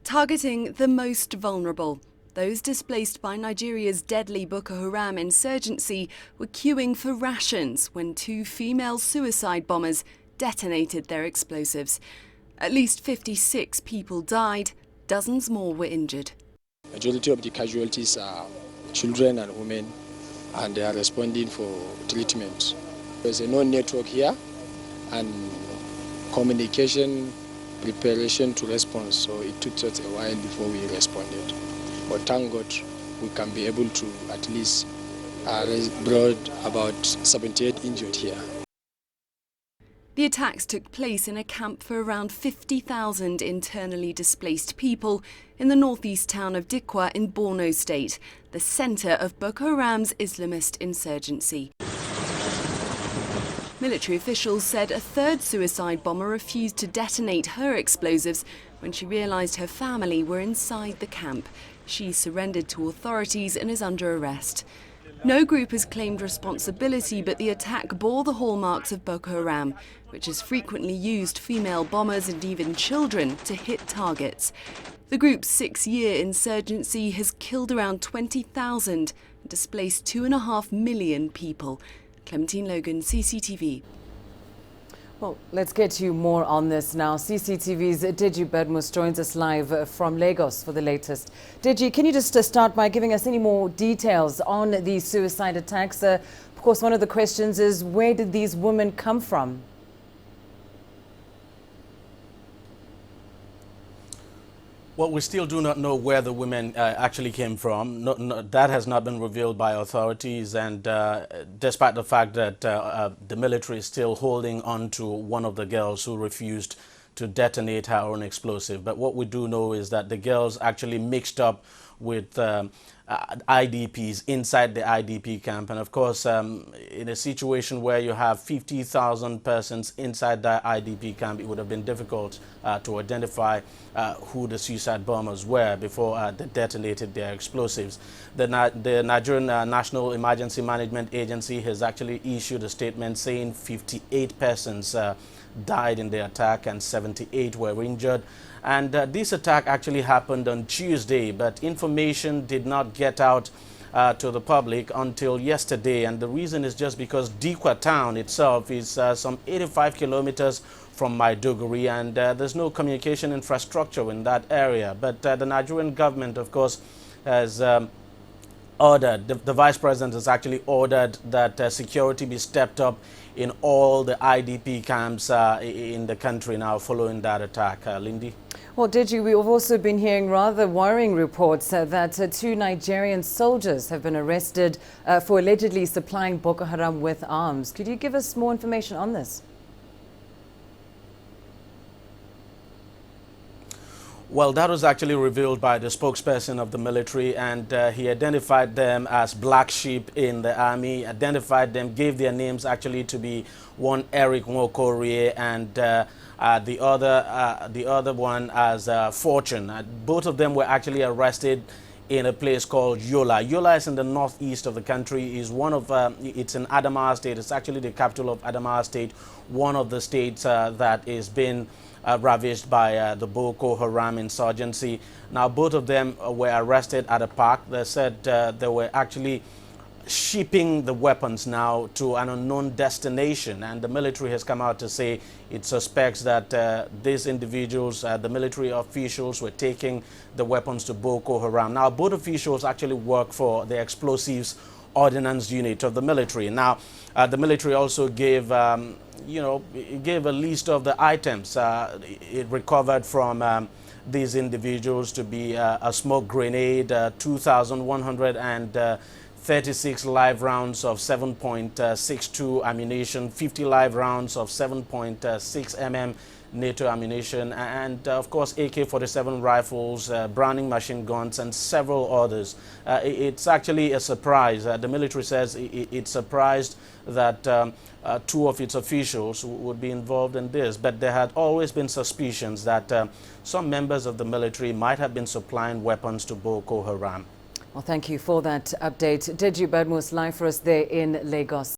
targeting the most vulnerable. Those displaced by Nigeria's deadly Boko Haram insurgency were queuing for rations when two female suicide bombers detonated their explosives. At least 56 people died, dozens more were injured. Majority of the casualties are children and women, and they are responding for treatment. There's no network here and communication preparation to respond, so it took us a while before we responded. But thank God we can be able to at least brought about 78 injured here. The attacks took place in a camp for around 50,000 internally displaced people in the northeast town of Dikwa in Borno State, the centre of Boko Haram's Islamist insurgency. Military officials said a third suicide bomber refused to detonate her explosives when she realised her family were inside the camp. She surrendered to authorities and is under arrest. No group has claimed responsibility, but the attack bore the hallmarks of Boko Haram, which has frequently used female bombers and even children to hit targets. The group's 6-year insurgency has killed around 20,000 and displaced 2.5 million people. Clementine Logan, CCTV. Well, let's get to more on this now. CCTV's Deji Bedmus joins us live from Lagos for the latest. Deji, can you just start by giving us any more details on these suicide attacks? Of course, one of the questions is, where did these women come from? Well, we still do not know where the women actually came from. That has not been revealed by authorities, and despite the fact that the military is still holding on to one of the girls who refused to detonate her own explosive. But what we do know is that the girls actually mixed up with IDPs inside the IDP camp. And of course, in a situation where you have 50,000 persons inside the IDP camp, it would have been difficult to identify who the suicide bombers were before they detonated their explosives. The Nigerian National Emergency Management Agency has actually issued a statement saying 58 persons died in the attack and 78 were injured. And this attack actually happened on Tuesday, but information did not get out to the public until yesterday. And the reason is just because Dikwa town itself is some 85 kilometers from Maiduguri, and there's no communication infrastructure in that area. But the Nigerian government, of course, has ordered, the Vice President has actually ordered that security be stepped up in all the IDP camps in the country now following that attack. Lindy? Well, Deji, we've also been hearing rather worrying reports that 2 Nigerian soldiers have been arrested for allegedly supplying Boko Haram with arms. Could you give us more information on this? Well, that was actually revealed by the spokesperson of the military, and he identified them as black sheep in the army, identified them, gave their names actually to be one Eric Nwokorie and the other one as Fortune. Both of them were actually arrested in a place called Yola. Yola is in the northeast of the country. Is one of it's in Adamawa State. It's actually the capital of Adamawa State, one of the states that is been ravaged by the Boko Haram insurgency. Now, both of them were arrested at a park. They said they were actually shipping the weapons now to an unknown destination, and the military has come out to say it suspects that these individuals, the military officials, were taking the weapons to Boko Haram. Now, both officials actually work for the explosives ordnance unit of the military. Now, the military also gave it gave a list of the items it recovered from these individuals to be a smoke grenade, 2,136 live rounds of 7.62 ammunition, 50 live rounds of 7.6 mm NATO ammunition, and of course AK-47 rifles, Browning machine guns, and several others. It's actually a surprise. The military says it's surprised that 2 of its officials would be involved in this, but there had always been suspicions that some members of the military might have been supplying weapons to Boko Haram. Well, thank you for that update. Deji Bedmus live for us there in Lagos.